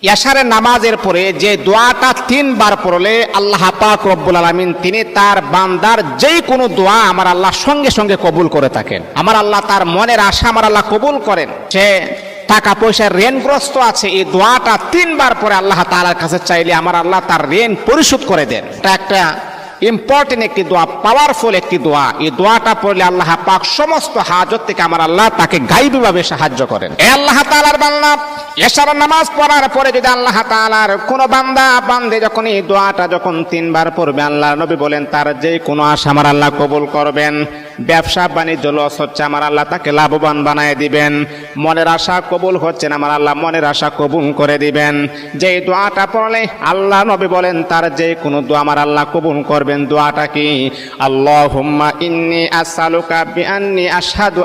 এশারের নামাজের পরে যে দোয়াটা 3 বার পড়লে আল্লাহ পাক রব্বুল আলামিন তিনি তার বান্দার যেই কোনো দোয়া আমার আল্লাহ সঙ্গে সঙ্গে কবুল করে থাকেন। আমার আল্লাহ তার মনের আশা আমার আল্লাহ কবুল করেন। সে টাকা পয়সার ঋণগ্রস্ত আছে, এই দোয়াটা 3 বার পরে আল্লাহ তাআলার কাছে চাইলে আমার আল্লাহ তার ঋণ পরিশোধ করে দেন। এটা একটা ইম্পর্টেন্ট একটি দোয়া, পাওয়ারফুল একটি দোয়া। এই দোয়াটা পড়লে আল্লাহ পাক সমস্ত হাজত থেকে আমার আল্লাহ তাকে গায়বীভাবে সাহায্য করেন। এ আল্লাহ তাআলার বান্দা, এশার নামাজ পড়ার পরে যদি আল্লাহ তাআলার কোন বান্দা বান্দে যখন এই দোয়াটা যখন 3 বার পড়বে, আল্লাহ নবী বলেন তার যে কোনো আশা আমার আল্লাহ কবুল করবেন। ব্যবসা বাণিজ্য লস হচ্ছে, আমার আল্লাহ তাকে লাভবান বানায় দিবেন। মনের আশা কবুল হচ্ছে না, আমার আল্লাহ মনের আশা কবুল করে দিবেন। যে দোয়াটা পড়লে আল্লাহ নবী বলেন তার যে কোনো দোয়া আমার আল্লাহ কবুল করবেন। দোয়াটা কি? আল্লাহুম্মা ইন্নী আসআলুকা বিআন্নী আশহাদু